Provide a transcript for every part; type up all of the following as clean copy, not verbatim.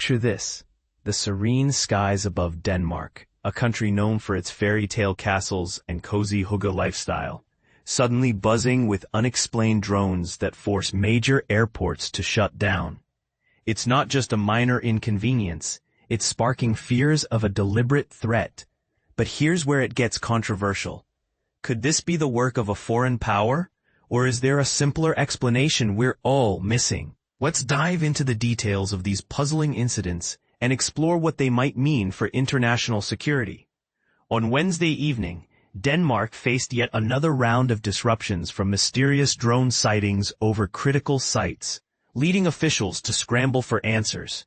Picture this: the serene skies above Denmark, a country known for its fairy tale castles and cozy hygge lifestyle, suddenly buzzing with unexplained drones that force major airports to shut down. It's not just a minor inconvenience, it's sparking fears of a deliberate threat. But here's where it gets controversial. Could this be the work of a foreign power? Or is there a simpler explanation we're all missing? Let's dive into the details of these puzzling incidents and explore what they might mean for international security. On Wednesday evening, Denmark faced yet another round of disruptions from mysterious drone sightings over critical sites, leading officials to scramble for answers.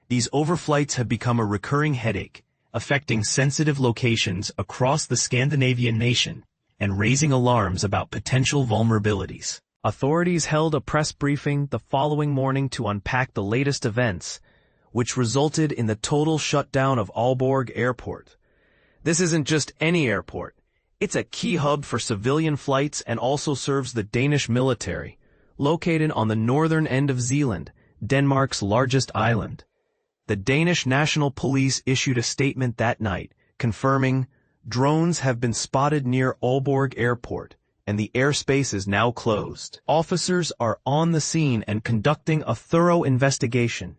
These overflights have become a recurring headache, affecting sensitive locations across the Scandinavian nation and raising alarms about potential vulnerabilities. Authorities held a press briefing the following morning to unpack the latest events, which resulted in the total shutdown of Aalborg Airport. This isn't just any airport. It's a key hub for civilian flights and also serves the Danish military, located on the northern end of Zealand, Denmark's largest island. The Danish National Police issued a statement that night, confirming, "Drones have been spotted near Aalborg Airport, and the airspace is now closed. Officers are on the scene and conducting a thorough investigation."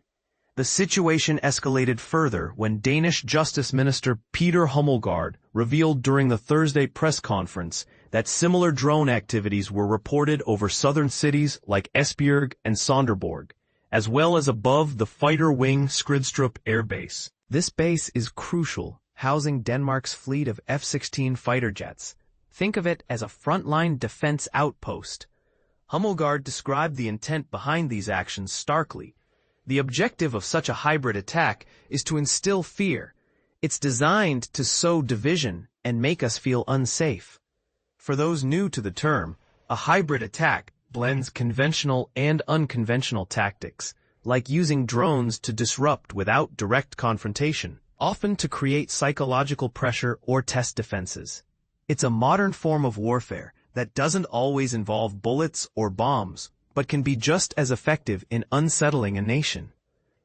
The situation escalated further when Danish Justice Minister Peter Hummelgaard revealed during the Thursday press conference that similar drone activities were reported over southern cities like Esbjerg and Sonderborg, as well as above the Fighter Wing Skrydstrup airbase. This base is crucial, housing Denmark's fleet of F-16 fighter jets. Think of it as a frontline defense outpost. Hummelgaard described the intent behind these actions starkly. The objective of such a hybrid attack is to instill fear. It's designed to sow division and make us feel unsafe. For those new to the term, a hybrid attack blends conventional and unconventional tactics, like using drones to disrupt without direct confrontation, often to create psychological pressure or test defenses. It's a modern form of warfare that doesn't always involve bullets or bombs, but can be just as effective in unsettling a nation.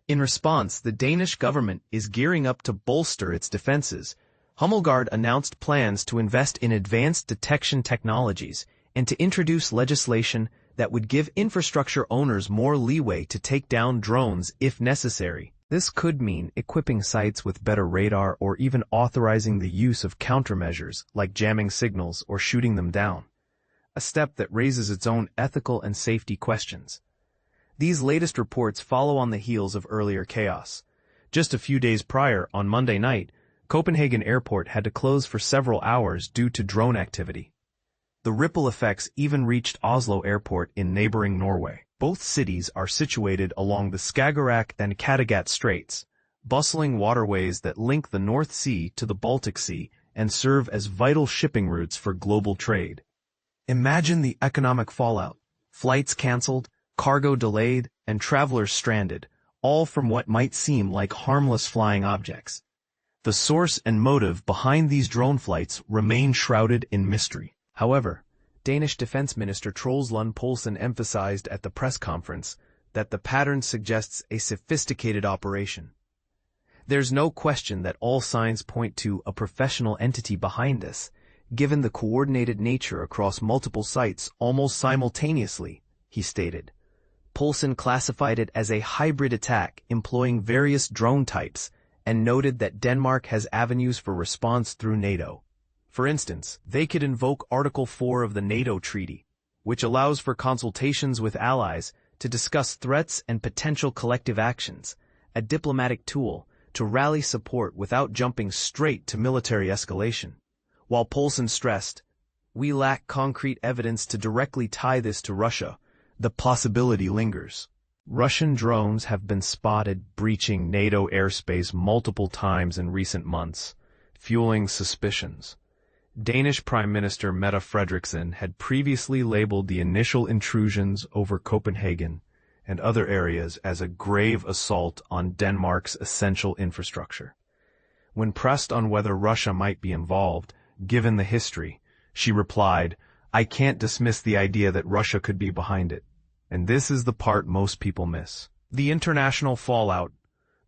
In response, the Danish government is gearing up to bolster its defenses. Hummelgaard announced plans to invest in advanced detection technologies and to introduce legislation that would give infrastructure owners more leeway to take down drones if necessary. This could mean equipping sites with better radar or even authorizing the use of countermeasures like jamming signals or shooting them down, a step that raises its own ethical and safety questions. These latest reports follow on the heels of earlier chaos. Just a few days prior, on Monday night, Copenhagen Airport had to close for several hours due to drone activity. The ripple effects even reached Oslo Airport in neighboring Norway. Both cities are situated along the Skagerrak and Kattegat Straits, bustling waterways that link the North Sea to the Baltic Sea and serve as vital shipping routes for global trade. Imagine the economic fallout: flights canceled, cargo delayed, and travelers stranded, all from what might seem like harmless flying objects. The source and motive behind these drone flights remain shrouded in mystery. However, Danish Defense Minister Troels Lund Poulsen emphasized at the press conference that the pattern suggests a sophisticated operation. There's no question that all signs point to a professional entity behind this, given the coordinated nature across multiple sites almost simultaneously, he stated. Poulsen classified it as a hybrid attack employing various drone types and noted that Denmark has avenues for response through NATO. For instance, they could invoke Article 4 of the NATO treaty, which allows for consultations with allies to discuss threats and potential collective actions, a diplomatic tool to rally support without jumping straight to military escalation. While Poulsen stressed, "We lack concrete evidence to directly tie this to Russia, the possibility lingers." Russian drones have been spotted breaching NATO airspace multiple times in recent months, fueling suspicions. Danish Prime Minister Mette Frederiksen had previously labeled the initial intrusions over Copenhagen and other areas as a grave assault on Denmark's essential infrastructure. When pressed on whether Russia might be involved, given the history, she replied, "I can't dismiss the idea that Russia could be behind it." And this is the part most people miss. The international fallout.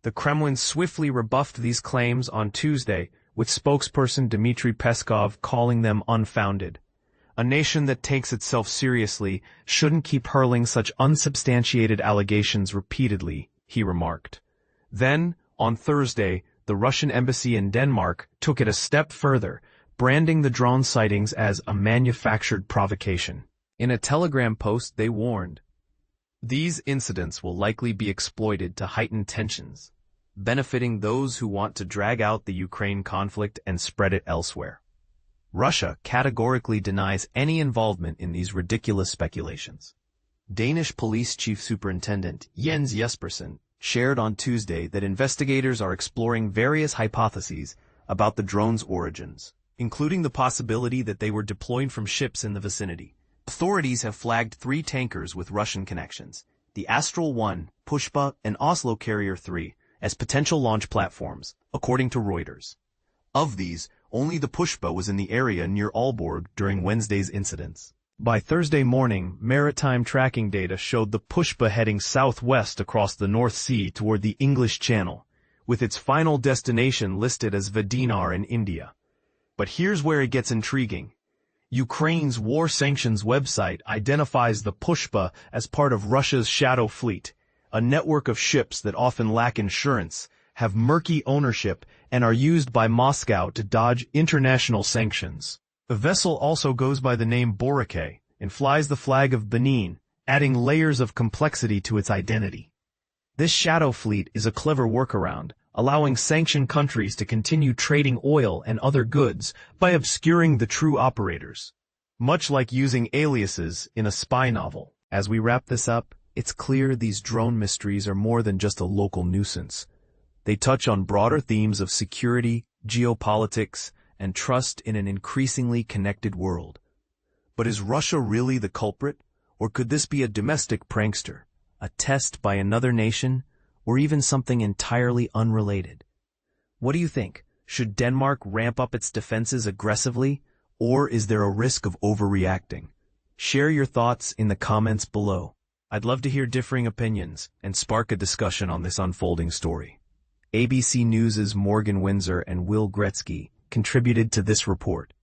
The Kremlin swiftly rebuffed these claims on Tuesday, with spokesperson Dmitry Peskov calling them unfounded. A nation that takes itself seriously shouldn't keep hurling such unsubstantiated allegations repeatedly, he remarked. Then, on Thursday, the Russian embassy in Denmark took it a step further, branding the drone sightings as a manufactured provocation. In a Telegram post, they warned, "These incidents will likely be exploited to heighten tensions, benefiting those who want to drag out the Ukraine conflict and spread it elsewhere." Russia categorically denies any involvement in these ridiculous speculations. Danish Police Chief Superintendent Jens Jespersen shared on Tuesday that investigators are exploring various hypotheses about the drone's origins, including the possibility that they were deployed from ships in the vicinity. Authorities have flagged 3 tankers with Russian connections, the Astral 1, Pushpa, and Oslo Carrier 3, as potential launch platforms, according to Reuters. Of these, only the Pushpa was in the area near Aalborg during Wednesday's incidents. By Thursday morning, maritime tracking data showed the Pushpa heading southwest across the North Sea toward the English Channel, with its final destination listed as Vadinar in India. But here's where it gets intriguing. Ukraine's war sanctions website identifies the Pushpa as part of Russia's Shadow Fleet, a network of ships that often lack insurance, have murky ownership, and are used by Moscow to dodge international sanctions. The vessel also goes by the name Boracay and flies the flag of Benin, adding layers of complexity to its identity. This shadow fleet is a clever workaround, allowing sanctioned countries to continue trading oil and other goods by obscuring the true operators. Much like using aliases in a spy novel. As we wrap this up, it's clear these drone mysteries are more than just a local nuisance. They touch on broader themes of security, geopolitics, and trust in an increasingly connected world. But is Russia really the culprit, or could this be a domestic prankster, a test by another nation, or even something entirely unrelated? What do you think? Should Denmark ramp up its defenses aggressively, or is there a risk of overreacting? Share your thoughts in the comments below. I'd love to hear differing opinions and spark a discussion on this unfolding story. ABC News' Morgan Windsor and Will Gretzky contributed to this report.